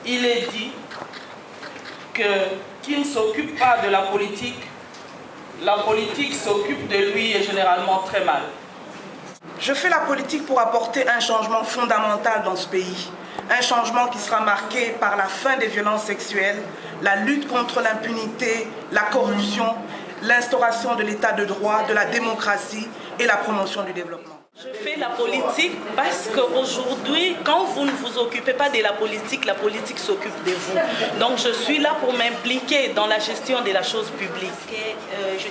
il est dit que qui ne s'occupe pas de la politique s'occupe de lui et généralement très mal. Je fais la politique pour apporter un changement fondamental dans ce pays. Un changement qui sera marqué par la fin des violences sexuelles, la lutte contre l'impunité, la corruption, l'instauration de l'état de droit, de la démocratie et la promotion du développement. Je fais la politique parce qu'aujourd'hui, quand vous ne vous occupez pas de la politique s'occupe de vous. Donc je suis là pour m'impliquer dans la gestion de la chose publique.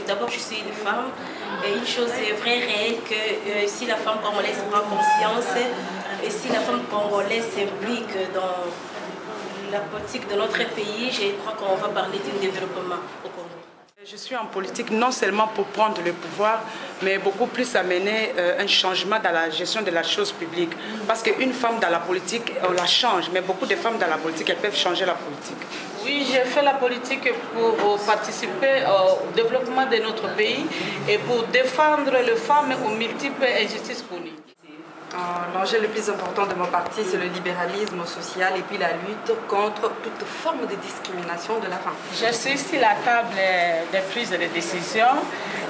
D'abord, je suis une femme. Et une chose est vraie, réelle, que si la femme congolaise prend conscience, et si la femme congolaise s'implique dans la politique de notre pays, je crois qu'on va parler d'un développement au Congo. Je suis en politique non seulement pour prendre le pouvoir, mais beaucoup plus amener un changement dans la gestion de la chose publique. Parce qu'une femme dans la politique, on la change, mais beaucoup de femmes dans la politique, elles peuvent changer la politique. Oui, j'ai fait la politique pour participer au développement de notre pays et pour défendre les femmes aux multiples injustices connues. L'enjeu le plus important de mon parti, c'est le libéralisme social et puis la lutte contre toute forme de discrimination de la femme. Je suis sur la table des prises de décision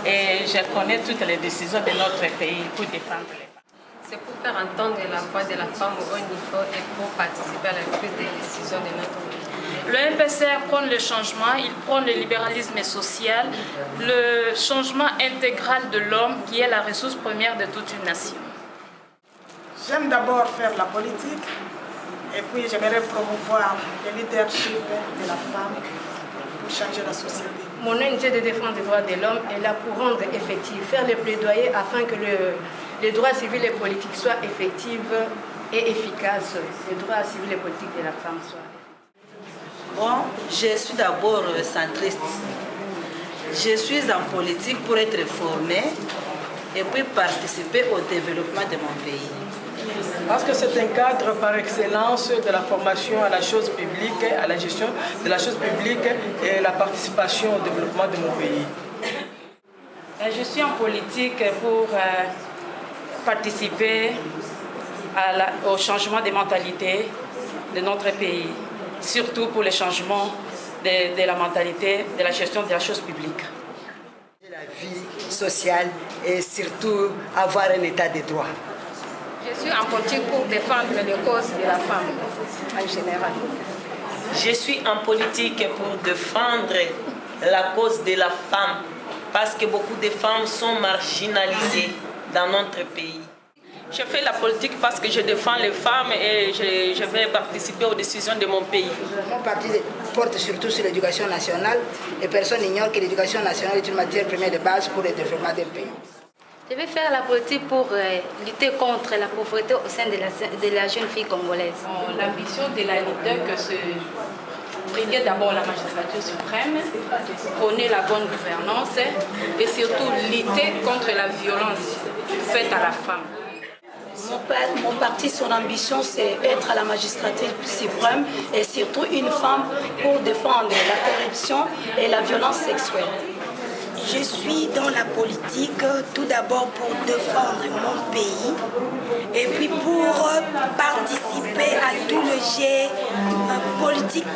et je connais toutes les décisions de notre pays pour défendre les femmes. C'est pour faire entendre la voix de la femme au haut niveau et pour participer à la prise des décisions de notre pays. Le MPCR prône le changement, il prône le libéralisme social, le changement intégral de l'homme qui est la ressource première de toute une nation. J'aime d'abord faire la politique et puis j'aimerais promouvoir le leadership de la femme pour changer la société. Mon ONG de défense des droits de l'homme est là pour rendre effectif, faire le plaidoyer afin que les droits civils et politiques soient effectifs et efficaces. Les droits civils et politiques de la femme soient effectifs. Bon, je suis d'abord centriste. Je suis en politique pour être formée et puis participer au développement de mon pays. Parce que c'est un cadre par excellence de la formation à la chose publique, à la gestion de la chose publique et la participation au développement de mon pays. Je suis en politique pour participer au changement des mentalités de notre pays, surtout pour le changement de la mentalité de la gestion de la chose publique. La vie sociale et surtout avoir un état de droit. Je suis en politique pour défendre les causes de la femme en général. Je suis en politique pour défendre la cause de la femme parce que beaucoup de femmes sont marginalisées dans notre pays. Je fais la politique parce que je défends les femmes et je vais participer aux décisions de mon pays. Mon parti porte surtout sur l'éducation nationale et personne n'ignore que l'éducation nationale est une matière première de base pour le développement d'un pays. Je vais faire la politique pour lutter contre la pauvreté au sein de la jeune fille congolaise. L'ambition de la leader que se briguer d'abord la magistrature suprême, prôner la bonne gouvernance et surtout lutter contre la violence faite à la femme. Mon parti, son ambition, c'est être à la magistrature suprême et surtout une femme pour défendre la corruption et la violence sexuelle. Je suis dans la politique tout d'abord pour défendre mon pays et puis pour participer à tout le jet politique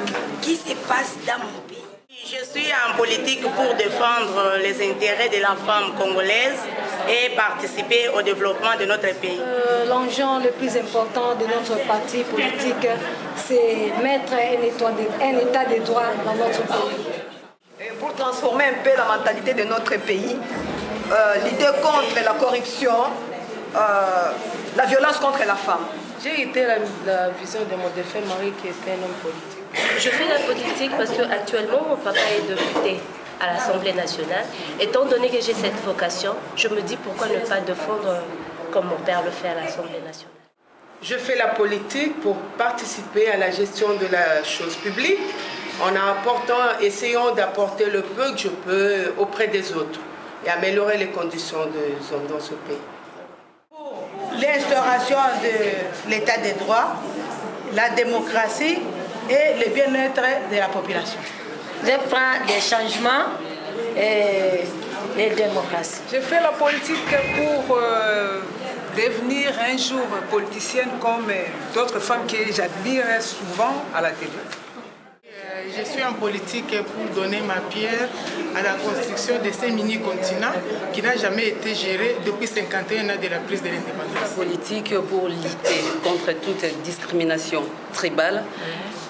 qui se passe dans mon pays. Je suis en politique pour défendre les intérêts de la femme congolaise et participer au développement de notre pays. L'enjeu le plus important de notre parti politique, c'est mettre un état de droit dans notre pays. Et pour transformer un peu la mentalité de notre pays, lutter contre la corruption, la violence contre la femme. J'ai été la vision de mon défunt mari qui était un homme politique. Je fais la politique parce qu'actuellement mon papa est député à l'Assemblée nationale. Étant donné que j'ai cette vocation, je me dis pourquoi ne pas défendre comme mon père le fait à l'Assemblée nationale. Je fais la politique pour participer à la gestion de la chose publique en essayant d'apporter le peu que je peux auprès des autres et améliorer les conditions des hommes dans ce pays. L'instauration de l'état de droit, la démocratie et le bien-être de la population. Je prends des changements et les démocraties. Je fais la politique pour devenir un jour politicienne comme d'autres femmes que j'admire souvent à la télé. Je suis en politique pour donner ma pierre à la construction de ces mini-continents qui n'a jamais été géré depuis 51 ans de la prise de l'indépendance. Politique pour lutter contre toute discrimination tribale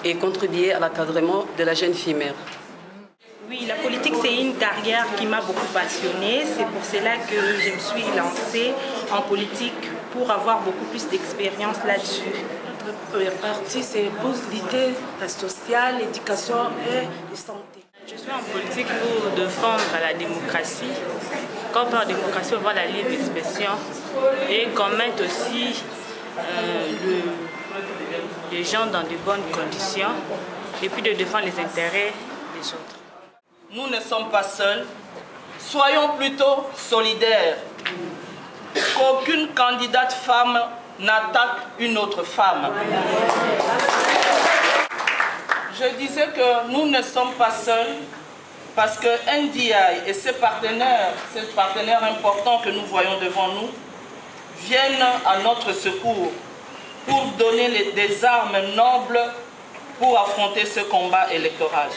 et contribuer à l'encadrement de la jeune fille mère. Oui, la politique, c'est une carrière qui m'a beaucoup passionnée. C'est pour cela que je me suis lancée en politique pour avoir beaucoup plus d'expérience là-dessus. Notre parti, c'est pour lutter la sociale, l'éducation et la santé. Je suis en politique pour défendre la démocratie. Quand on parle de démocratie, on voit la libre expression et qu'on mette aussi les gens dans de bonnes conditions et puis de défendre les intérêts des autres. Nous ne sommes pas seuls, soyons plutôt solidaires. Qu'aucune candidate femme n'attaque une autre femme. Je disais que nous ne sommes pas seuls parce que NDI et ses partenaires importants que nous voyons devant nous, viennent à notre secours pour donner des armes nobles pour affronter ce combat électoral.